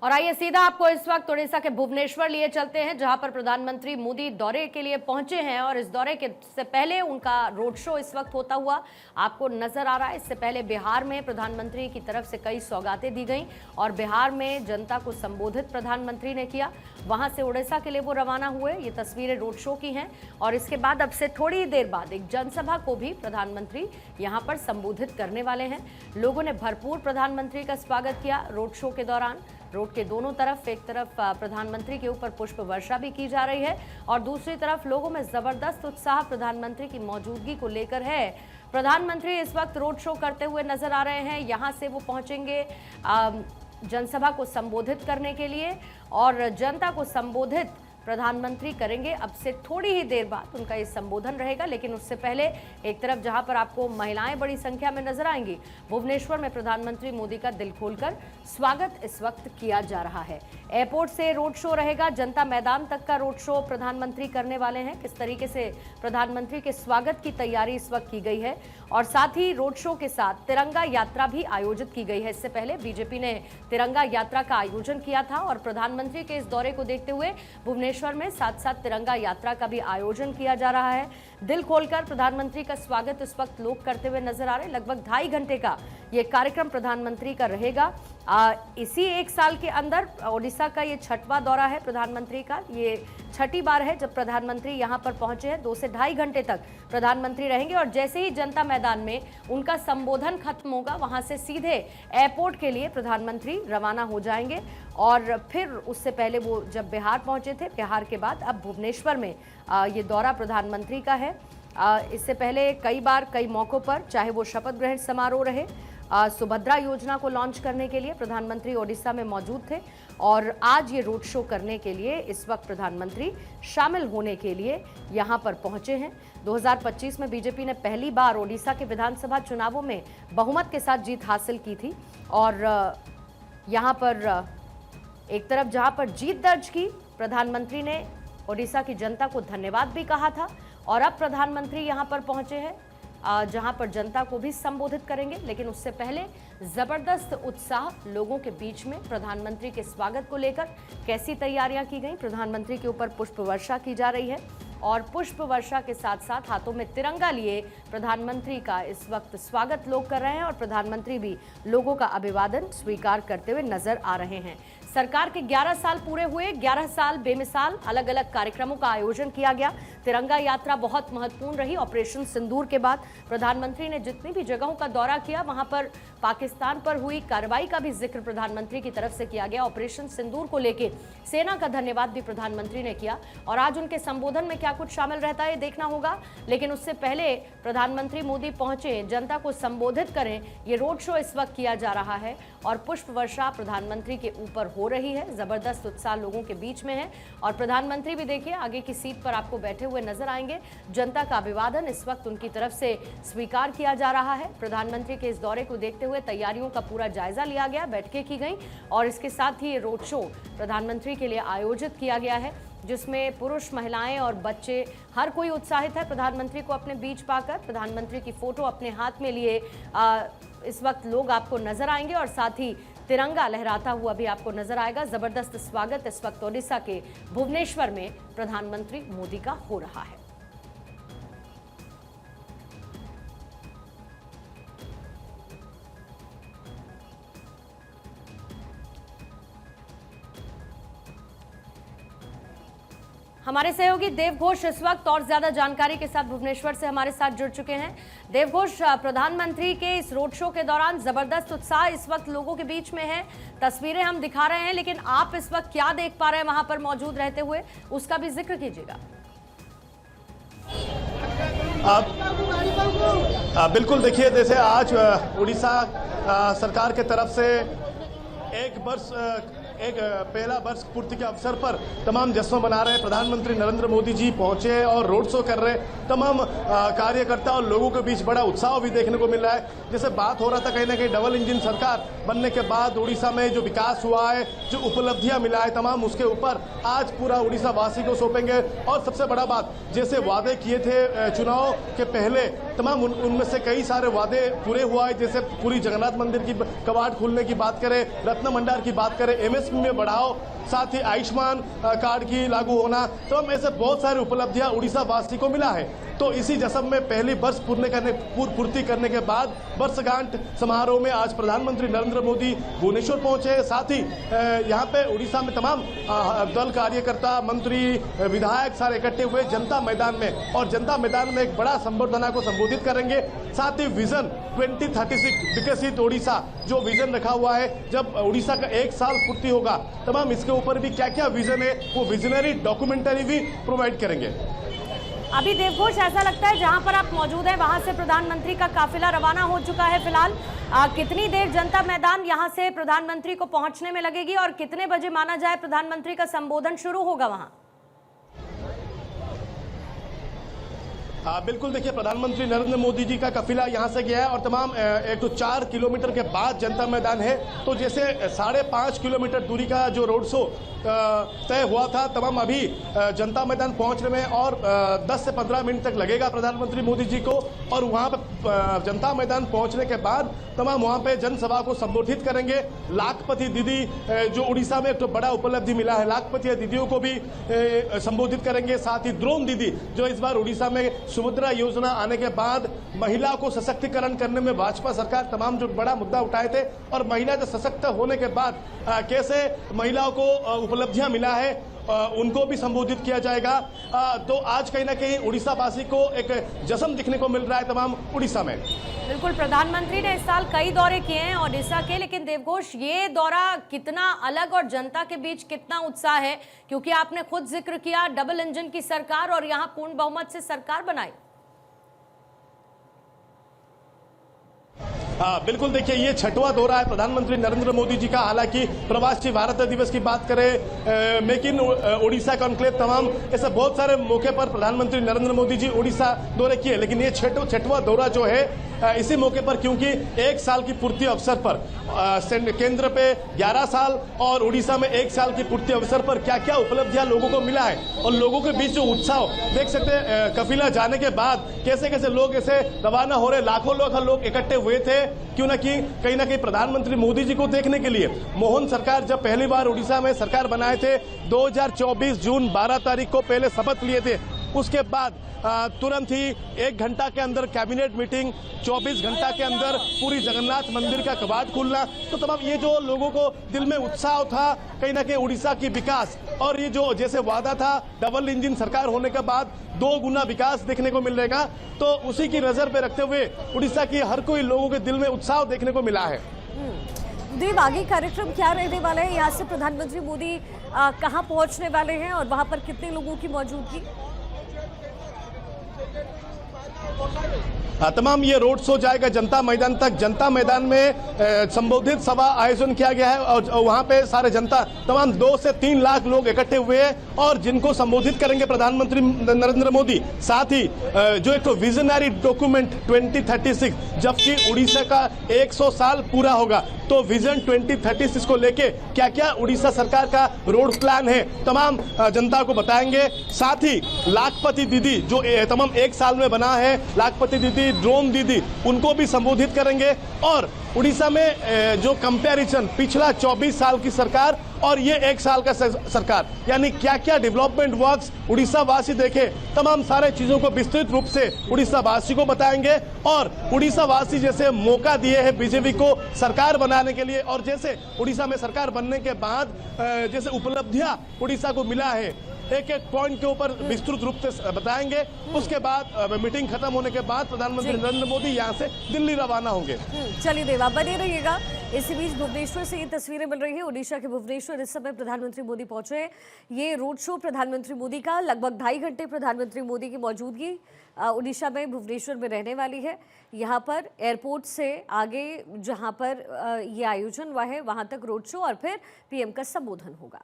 और आइए सीधा आपको इस वक्त उड़ीसा के भुवनेश्वर लिए चलते हैं, जहां पर प्रधानमंत्री मोदी दौरे के लिए पहुंचे हैं और इस दौरे के से पहले उनका रोड शो इस वक्त होता हुआ आपको नजर आ रहा है। इससे पहले बिहार में प्रधानमंत्री की तरफ से कई सौगातें दी गई और बिहार में जनता को संबोधित प्रधानमंत्री ने किया। वहां से उड़ीसा के लिए वो रवाना हुए। ये तस्वीरें रोड शो की हैं और इसके बाद अब से थोड़ी देर बाद एक जनसभा को भी प्रधानमंत्री यहां पर संबोधित करने वाले हैं। लोगों ने भरपूर प्रधानमंत्री का स्वागत किया। रोड शो के दौरान रोड के दोनों तरफ, एक तरफ प्रधानमंत्री के ऊपर पुष्प वर्षा भी की जा रही है और दूसरी तरफ लोगों में जबरदस्त उत्साह प्रधानमंत्री की मौजूदगी को लेकर है। प्रधानमंत्री इस वक्त रोड शो करते हुए नजर आ रहे हैं। यहां से वो पहुंचेंगे जनसभा को संबोधित करने के लिए और जनता को संबोधित प्रधानमंत्री करेंगे। अब से थोड़ी ही देर बाद उनका ये संबोधन रहेगा, लेकिन उससे पहले एक तरफ जहां पर आपको महिलाएं बड़ी संख्या में नजर आएंगी, भुवनेश्वर में प्रधानमंत्री मोदी का दिल खोलकर स्वागत इस वक्त किया जा रहा है। एयरपोर्ट से रोड शो रहेगा, जनता मैदान तक का रोड शो प्रधानमंत्री करने वाले हैं। किस तरीके से प्रधानमंत्री के स्वागत की तैयारी इस वक्त की गई है और साथ ही रोड शो के साथ तिरंगा यात्रा भी आयोजित की गई है। इससे पहले बीजेपी ने तिरंगा यात्रा का आयोजन किया था और प्रधानमंत्री के इस दौरे को देखते हुए भुवनेश्वर में साथ साथ तिरंगा यात्रा का भी आयोजन किया जा रहा है। दिल खोलकर प्रधानमंत्री का स्वागत इस वक्त लोग करते हुए नजर आ रहे हैं। लगभग 2.5 घंटे का ये कार्यक्रम प्रधानमंत्री का रहेगा। इसी एक साल के अंदर ओडिशा का ये 6वां दौरा है प्रधानमंत्री का। ये 6ठी बार है जब प्रधानमंत्री यहाँ पर पहुंचे हैं। 2 से 2.5 घंटे तक प्रधानमंत्री रहेंगे और जैसे ही जनता मैदान में उनका संबोधन खत्म होगा, वहां से सीधे एयरपोर्ट के लिए प्रधानमंत्री रवाना हो जाएंगे। और फिर उससे पहले वो जब बिहार पहुंचे थे, बिहार के बाद अब भुवनेश्वर में ये दौरा प्रधानमंत्री का है। इससे पहले कई बार कई मौकों पर, चाहे वो शपथ ग्रहण समारोह रहे, सुभद्रा योजना को लॉन्च करने के लिए प्रधानमंत्री ओडिशा में मौजूद थे और आज ये रोड शो करने के लिए इस वक्त प्रधानमंत्री शामिल होने के लिए यहाँ पर पहुंचे हैं। 2025 में बीजेपी ने पहली बार ओडिशा के विधानसभा चुनावों में बहुमत के साथ जीत हासिल की थी और यहाँ पर एक तरफ जहाँ पर जीत दर्ज की, प्रधानमंत्री ने ओडिशा की जनता को धन्यवाद भी कहा था और अब प्रधानमंत्री यहाँ पर पहुंचे हैं जहां पर जनता को भी संबोधित करेंगे। लेकिन उससे पहले जबरदस्त उत्साह लोगों के बीच में प्रधानमंत्री के स्वागत को लेकर कैसी तैयारियां की गई। प्रधानमंत्री के ऊपर पुष्प वर्षा की जा रही है और पुष्प वर्षा के साथ साथ हाथों में तिरंगा लिए प्रधानमंत्री का इस वक्त स्वागत लोग कर रहे हैं और प्रधानमंत्री भी लोगों का अभिवादन स्वीकार करते हुए नजर आ रहे हैं। सरकार के 11 साल पूरे हुए, 11 साल बेमिसाल अलग अलग कार्यक्रमों का आयोजन किया गया। तिरंगा यात्रा बहुत महत्वपूर्ण रही। ऑपरेशन सिंदूर के बाद प्रधानमंत्री ने जितनी भी जगहों का दौरा किया, वहां पर पाकिस्तान पर हुई कार्रवाई का भी जिक्र प्रधानमंत्री की तरफ से किया गया। ऑपरेशन सिंदूर को लेकर सेना का धन्यवाद भी प्रधानमंत्री ने किया और आज उनके संबोधन में क्या कुछ शामिल रहता है देखना होगा। लेकिन उससे पहले प्रधानमंत्री मोदी पहुंचे, जनता को संबोधित करें, ये रोड शो इस वक्त किया जा रहा है और पुष्प वर्षा प्रधानमंत्री के ऊपर हो रही है। जबरदस्त उत्साह लोगों के बीच में है और प्रधानमंत्री भी देखिए आगे की सीट पर आपको बैठे हुए नजर आएंगे। जनता का अभिवादन इस वक्त उनकी तरफ से स्वीकार किया जा रहा है। प्रधानमंत्री के इस दौरे को देखते हुए तैयारियों का पूरा जायजा लिया गया, बैठकें की गई और इसके साथ ही ये रोड शो प्रधानमंत्री के लिए आयोजित किया गया है, जिसमें पुरुष, महिलाएं और बच्चे हर कोई उत्साहित है प्रधानमंत्री को अपने बीच पाकर। प्रधानमंत्री की फोटो अपने हाथ में लिए इस वक्त लोग आपको नजर आएंगे और साथ ही तिरंगा लहराता हुआ भी आपको नजर आएगा। जबरदस्त स्वागत इस वक्त ओडिशा के भुवनेश्वर में प्रधानमंत्री मोदी का हो रहा है। हमारे सहयोगी देव घोष इस वक्त और ज्यादा जानकारी के साथ भुवनेश्वर से हमारे साथ जुड़ चुके हैं। देव घोष, प्रधानमंत्री के इस रोड शो के दौरान जबरदस्त उत्साह इस वक्त लोगों के बीच में है, तस्वीरें हम दिखा रहे हैं, लेकिन आप इस वक्त क्या देख पा रहे हैं वहां पर मौजूद रहते हुए, उसका भी जिक्र कीजिएगा। बिल्कुल, देखिए जैसे आज उड़ीसा सरकार के तरफ से एक पहला वर्ष पूर्ति के अवसर पर तमाम जश्न मना रहे प्रधानमंत्री नरेंद्र मोदी जी पहुंचे और रोड शो कर रहे। तमाम कार्यकर्ता और लोगों के बीच बड़ा उत्साह भी देखने को मिल रहा है। जैसे बात हो रहा था कहीं ना कहीं डबल इंजन सरकार बनने के बाद उड़ीसा में जो विकास हुआ है, जो उपलब्धियां मिला है, तमाम उसके ऊपर आज पूरा उड़ीसा वासी को सौंपेंगे। और सबसे बड़ा बात, जैसे वादे किए थे चुनाव के पहले तमाम उनमें से कई सारे वादे पूरे हुआ है, जैसे पूरी जगन्नाथ मंदिर की कवाट खोलने की बात करें, रत्न भंडार की बात करें, एमएसपी में बढ़ाओ, साथ ही आयुष्मान कार्ड की लागू होना, तो हम ऐसे बहुत सारी उपलब्धियां उड़ीसा वासी को मिला है। तो इसी जश्न में पहली वर्ष पूर्ति करने के बाद वर्षगांठ समारोह में आज प्रधानमंत्री नरेंद्र मोदी भुवनेश्वर पहुंचे। साथ ही यहाँ पे उड़ीसा में तमाम दल कार्यकर्ता, मंत्री, विधायक सारे इकट्ठे हुए जनता मैदान में, और जनता मैदान में एक बड़ा संबर्धना को संबोधित करेंगे। साथ ही विजन 2036 विकसित उड़ीसा जो विजन रखा हुआ है, जब उड़ीसा का 1 साल पूर्ति होगा, तमाम इसके ऊपर भी क्या क्या विजन है वो विजनरी डॉक्यूमेंटरी भी प्रोवाइड करेंगे। अभी देवघोष, ऐसा लगता है जहां पर आप मौजूद हैं वहां से प्रधानमंत्री का काफिला रवाना हो चुका है फिलहाल। कितनी देर जनता मैदान यहां से प्रधानमंत्री को पहुंचने में लगेगी और कितने बजे माना जाए प्रधानमंत्री का संबोधन शुरू होगा वहां? बिल्कुल, देखिए प्रधानमंत्री नरेंद्र मोदी जी का काफिला यहां से गया है और तमाम 4 किलोमीटर के बाद जनता मैदान है। तो जैसे 5.5 किलोमीटर दूरी का जो रोड शो तय हुआ था, तमाम अभी जनता मैदान पहुंचने में और 10 से 15 मिनट तक लगेगा प्रधानमंत्री मोदी जी को। और वहां पे जनता मैदान पहुंचने के बाद तमाम वहां पे जनसभा को संबोधित करेंगे। लाखपति दीदी जो उड़ीसा में एक तो बड़ा उपलब्धि मिला है, लाखपति दीदियों को भी संबोधित करेंगे। साथ ही ड्रोन दीदी जो इस बार उड़ीसा में सुभद्रा योजना आने के बाद महिला को सशक्तिकरण करने में भाजपा सरकार तमाम जो बड़ा मुद्दा उठाए थे, और महिला जो सशक्त होने के बाद कैसे महिलाओं को उपलब्धियां मिला है, उनको भी संबोधित किया जाएगा। तो आज कहीं ना कहीं उड़ीसा वासी को एक जश्न दिखने को मिल रहा है तमाम उड़ीसा में। बिल्कुल, प्रधानमंत्री ने इस साल कई दौरे किए हैं ओडिशा के, लेकिन देवघोष ये दौरा कितना अलग और जनता के बीच कितना उत्साह है, क्योंकि आपने खुद जिक्र किया डबल इंजन की सरकार और यहाँ पूर्ण बहुमत से सरकार बनाई। बिल्कुल, देखिए ये 6वां दौरा है प्रधानमंत्री नरेंद्र मोदी जी का। हालांकि प्रवासी भारत दिवस की बात करें, मेक इन उड़ीसा कॉन्क्लेव, तमाम ऐसे बहुत सारे मौके पर प्रधानमंत्री नरेंद्र मोदी जी उड़ीसा दौरे किए, लेकिन ये 6वां दौरा जो है इसी मौके पर, क्योंकि 1 साल की पूर्ति अवसर पर केंद्र पे 11 साल और उड़ीसा में 1 साल की पूर्ति अवसर पर क्या क्या उपलब्धियां लोगों को मिला है, और लोगों के बीच जो उत्साह देख सकते हैं। काफिला जाने के बाद कैसे कैसे लोग ऐसे रवाना हो रहे, लाखों लोग इकट्ठे हुए थे, क्यों ना कि कहीं ना कहीं प्रधानमंत्री मोदी जी को देखने के लिए। मोहन सरकार जब पहली बार उड़ीसा में सरकार बनाए थे 2024 जून 12 तारीख को पहले शपथ लिए थे, उसके बाद तुरंत ही 1 घंटा के अंदर कैबिनेट मीटिंग, 24 घंटा के अंदर पूरी जगन्नाथ मंदिर का कवाट खुलना। तो तमाम ये जो लोगों को दिल में उत्साह था कहीं ना कहीं उड़ीसा की विकास, और ये जो जैसे वादा था डबल इंजन सरकार होने के बाद 2 गुना विकास देखने को मिलेगा, तो उसी की नजर पे रखते हुए उड़ीसा की हर कोई लोगों के दिल में उत्साह देखने को मिला है। देव, आगे कार्यक्रम क्या रहने वाला है? यहाँ से प्रधानमंत्री मोदी कहाँ पहुँचने वाले हैं और वहाँ पर कितने लोगों की मौजूदगी? तमाम ये रोड शो जाएगा जनता मैदान तक। जनता मैदान में संबोधित सभा आयोजन किया गया है और वहां पे सारे जनता तमाम 2 से 3 लाख लोग इकट्ठे हुए हैं और जिनको संबोधित करेंगे प्रधानमंत्री नरेंद्र मोदी। साथ ही जो एक विजनरी डॉक्यूमेंट 2036, जबकि उड़ीसा का 100 साल पूरा होगा, तो विजन 2036 को लेके क्या क्या उड़ीसा सरकार का रोड प्लान है तमाम जनता को बताएंगे। साथ ही लाखपति दीदी जो तमाम 1 साल में बना है, लाखपति दीदी, ड्रोन दीदी, उनको भी संबोधित करेंगे। और उड़ीसा में जो कंपैरिजन पिछला 24 साल की सरकार और ये 1 साल का सरकार, यानी क्या क्या डेवलपमेंट वर्क्स उड़ीसा वासी देखे, तमाम सारे चीजों को विस्तृत रूप से उड़ीसा वासी को बताएंगे। और उड़ीसा वासी जैसे मौका दिए हैं बीजेपी को सरकार बनाने के लिए, और जैसे उड़ीसा में सरकार बनने के बाद जैसे उपलब्धियां उड़ीसा को मिला है, एक एक पॉइंट के ऊपर विस्तृत रूप से बताएंगे। उसके बाद मीटिंग खत्म होने के बाद प्रधानमंत्री नरेंद्र मोदी यहां से दिल्ली रवाना होंगे। चलिए देवा, बने रहिएगा। इसी बीच भुवनेश्वर से ये तस्वीरें मिल रही है। ओडिशा के भुवनेश्वर इस समय प्रधानमंत्री मोदी पहुंचे। ये रोड शो प्रधानमंत्री मोदी का लगभग 2.5 घंटे प्रधानमंत्री मोदी की मौजूदगी ओडिशा में भुवनेश्वर में रहने वाली है। यहाँ पर एयरपोर्ट से आगे जहाँ पर ये आयोजन हुआ है वहाँ तक रोड शो और फिर पीएम का संबोधन होगा।